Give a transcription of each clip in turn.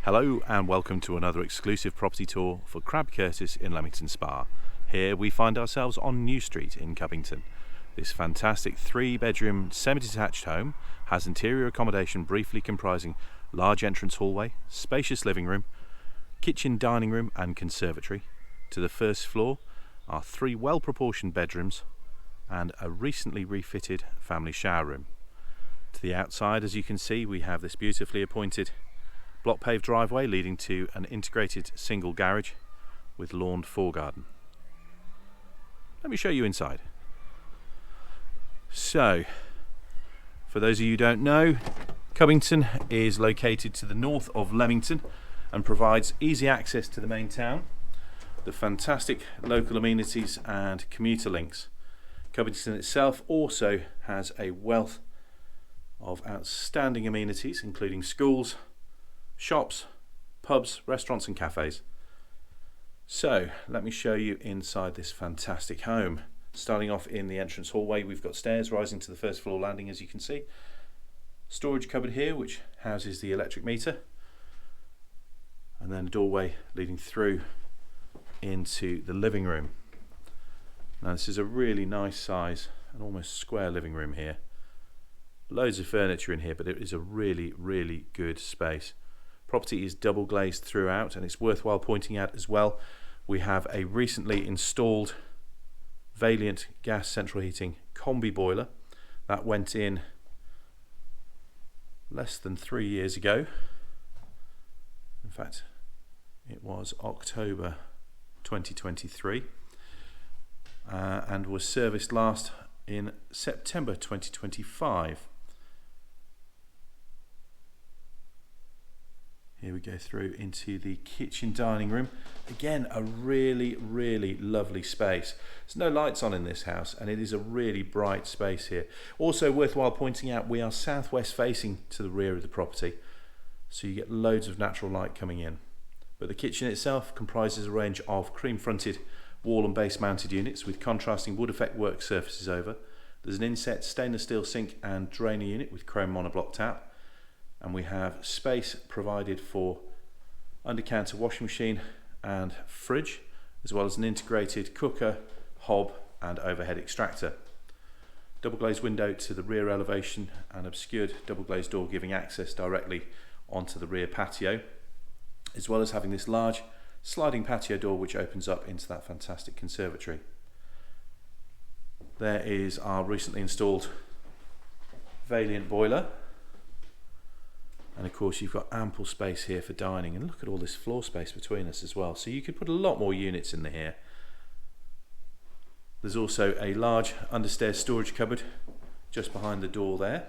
Hello and welcome to another exclusive property tour for Crab Curtis in Leamington Spa. Here we find ourselves on New Street in Cubbington. This fantastic 3-bedroom semi-detached home has interior accommodation briefly comprising large entrance hallway, spacious living room, kitchen, dining room and conservatory. To the first floor are 3 well-proportioned bedrooms and a recently refitted family shower room. To the outside, as you can see, we have this beautifully appointed block paved driveway leading to an integrated single garage with lawned foregarden. Let me show you inside. So, for those of you who don't know, Cubbington is located to the north of Leamington and provides easy access to the main town, the fantastic local amenities and commuter links. Cubbington itself also has a wealth of outstanding amenities including schools, shops, pubs, restaurants and cafes. So let me show you inside this fantastic home. Starting off in the entrance hallway, we've got stairs rising to the first floor landing, as you can see. Storage cupboard here which houses the electric meter, and then a doorway leading through into the living room. Now this is a really nice size and almost square living room here. Loads of furniture in here, but it is a really good space. Property is double glazed throughout, and it's worthwhile pointing out as well, we have a recently installed Valiant gas central heating combi boiler that went in less than 3 years ago. In fact, it was October 2023 and was serviced last in September 2025. Here we go through into the kitchen dining room. Again, a really lovely space. There's no lights on in this house and it is a really bright space here. Also worthwhile pointing out, we are southwest facing to the rear of the property, so you get loads of natural light coming in. But the kitchen itself comprises a range of cream fronted wall and base mounted units with contrasting wood effect work surfaces over. There's an inset stainless steel sink and drainer unit with chrome monoblock tap. And we have space provided for under-counter washing machine and fridge, as well as an integrated cooker, hob and overhead extractor. Double glazed window to the rear elevation and obscured double glazed door giving access directly onto the rear patio, as well as having this large sliding patio door which opens up into that fantastic conservatory. There is our recently installed Valiant boiler. And of course you've got ample space here for dining, and look at all this floor space between us as well, so you could put a lot more units in here. There's also a large understairs storage cupboard just behind the door there.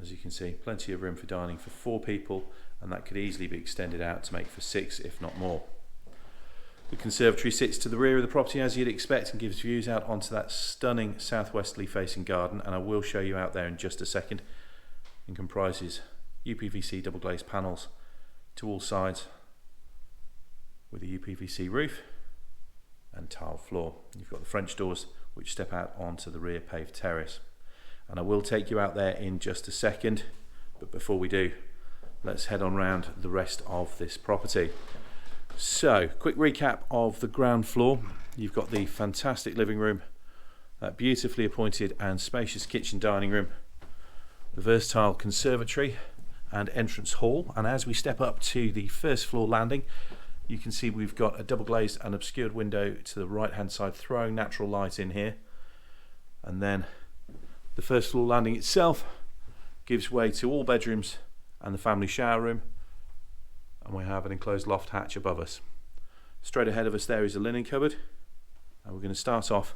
As you can see, plenty of room for dining for 4 people, and that could easily be extended out to make for 6 if not more. The conservatory sits to the rear of the property as you'd expect and gives views out onto that stunning southwesterly facing garden, and I will show you out there in just a second. And comprises UPVC double glazed panels to all sides with a UPVC roof and tile floor. You've got the French doors which step out onto the rear paved terrace, and I will take you out there in just a second, but before we do, let's head on round the rest of this property. So, quick recap of the ground floor. You've got the fantastic living room, that beautifully appointed and spacious kitchen dining room, the versatile conservatory and entrance hall, and as we step up to the first floor landing, you can see we've got a double glazed and obscured window to the right hand side throwing natural light in here, and then the first floor landing itself gives way to all bedrooms and the family shower room, and we have an enclosed loft hatch above us. Straight ahead of us there is a linen cupboard, and we're going to start off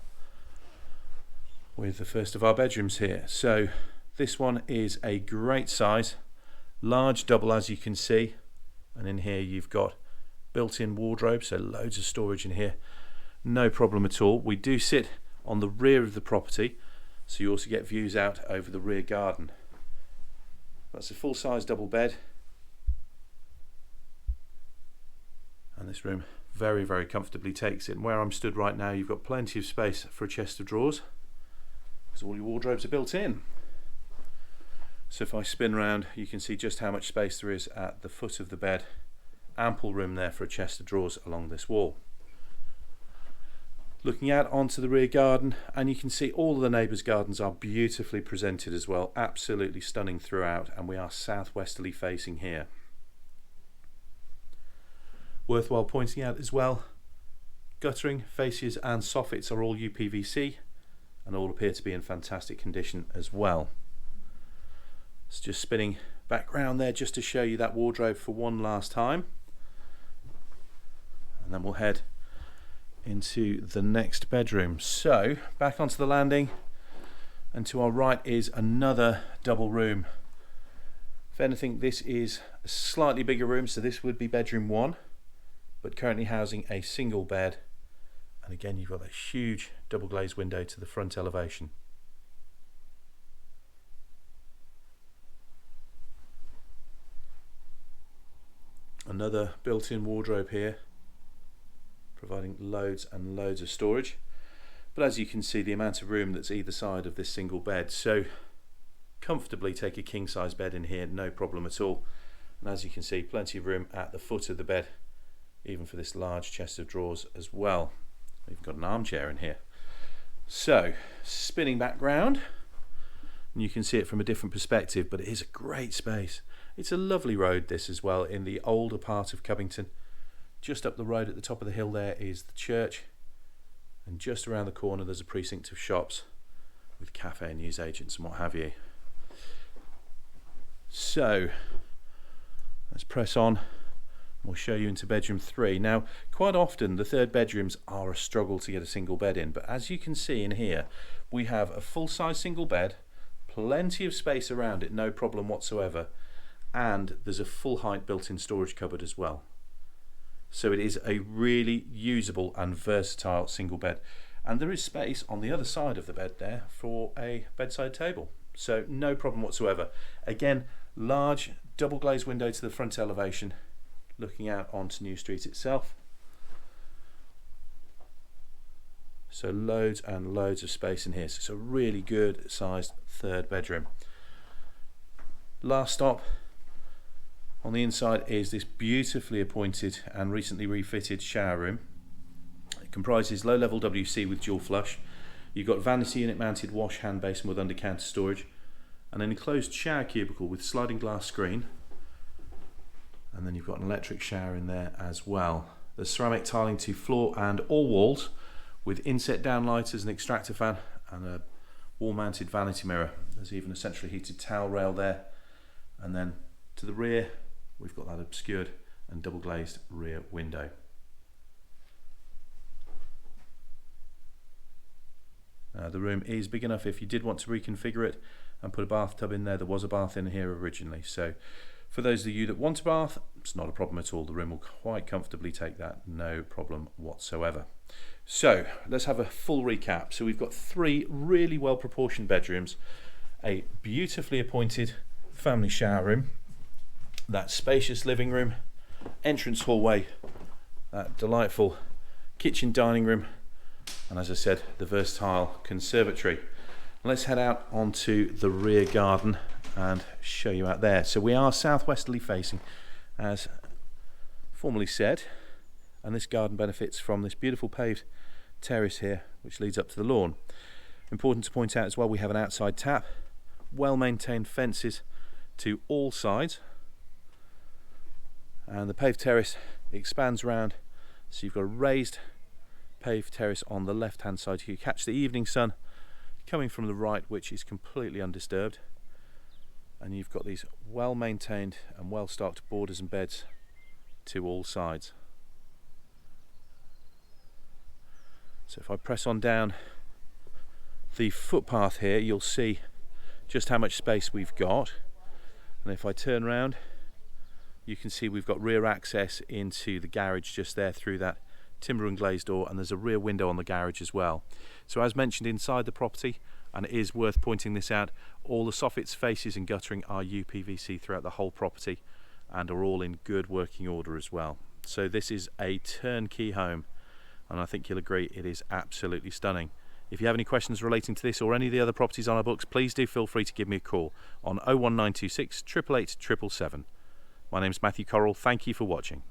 with the first of our bedrooms here. So this one is a great size, large double as you can see, and in here you've got built-in wardrobe, so loads of storage in here, no problem at all. We do sit on the rear of the property, so you also get views out over the rear garden. That's a full-size double bed, and this room very comfortably takes it. And where I'm stood right now, you've got plenty of space for a chest of drawers because all your wardrobes are built in. So if I spin round, you can see just how much space there is at the foot of the bed. Ample room there for a chest of drawers along this wall. Looking out onto the rear garden, and you can see all of the neighbours' gardens are beautifully presented as well, absolutely stunning throughout, and we are southwesterly facing here. Worthwhile pointing out as well, guttering, fascias and soffits are all UPVC and all appear to be in fantastic condition as well. It's just spinning back round there just to show you that wardrobe for one last time, and then we'll head into the next bedroom. So back onto the landing, and to our right is another double room. If anything, this is a slightly bigger room, so this would be bedroom 1, but currently housing a single bed, and again you've got that huge double glazed window to the front elevation. Another built-in wardrobe here, providing loads and loads of storage, but as you can see, the amount of room that's either side of this single bed, so comfortably take a king size bed in here, no problem at all. And as you can see, plenty of room at the foot of the bed, even for this large chest of drawers as well. We've got an armchair in here. So spinning back round, and you can see it from a different perspective, but it is a great space. It's a lovely road, this as well, in the older part of Cubbington. Just up the road at the top of the hill there is the church, and just around the corner there's a precinct of shops with cafe and newsagents and what have you. So let's press on. We'll show you into bedroom 3. Now, quite often the third bedrooms are a struggle to get a single bed in, but as you can see in here, we have a full-size single bed, plenty of space around it, no problem whatsoever, and there's a full height built-in storage cupboard as well. So it is a really usable and versatile single bed, and there is space on the other side of the bed there for a bedside table, so no problem whatsoever. Again, large double glazed window to the front elevation, looking out onto New Street itself, so loads and loads of space in here. So it's a really good sized third bedroom. Last stop on the inside is this beautifully appointed and recently refitted shower room. It comprises low level WC with dual flush. You've got vanity unit mounted wash hand basin with under counter storage, and an enclosed shower cubicle with sliding glass screen, and then you've got an electric shower in there as well. There's ceramic tiling to floor and all walls with inset downlighters, an extractor fan and a wall mounted vanity mirror. There's even a centrally heated towel rail there, and then to the rear we've got that obscured and double glazed rear window. The room is big enough if you did want to reconfigure it and put a bathtub in there. There was a bath in here originally, so for those of you that want a bath, it's not a problem at all. The room will quite comfortably take that, no problem whatsoever. So let's have a full recap. So we've got 3 really well proportioned bedrooms, a beautifully appointed family shower room, that spacious living room, entrance hallway, that delightful kitchen dining room, and as I said, the versatile conservatory. Let's head out onto the rear garden and show you out there. So we are southwesterly facing, as formerly said, and this garden benefits from this beautiful paved terrace here which leads up to the lawn. Important to point out as well, we have an outside tap, well maintained fences to all sides, and the paved terrace expands round, so you've got a raised paved terrace on the left hand side. You catch the evening sun coming from the right, which is completely undisturbed, and you've got these well maintained and well stocked borders and beds to all sides. So if I press on down the footpath here, you'll see just how much space we've got, and if I turn around, you can see we've got rear access into the garage just there through that timber and glazed door, and there's a rear window on the garage as well. So as mentioned, inside the property, and it is worth pointing this out, all the soffits, faces and guttering are UPVC throughout the whole property and are all in good working order as well. So this is a turnkey home, and I think you'll agree it is absolutely stunning. If you have any questions relating to this or any of the other properties on our books, please do feel free to give me a call on 01926 888 777. My name's Matthew Correll. Thank you for watching.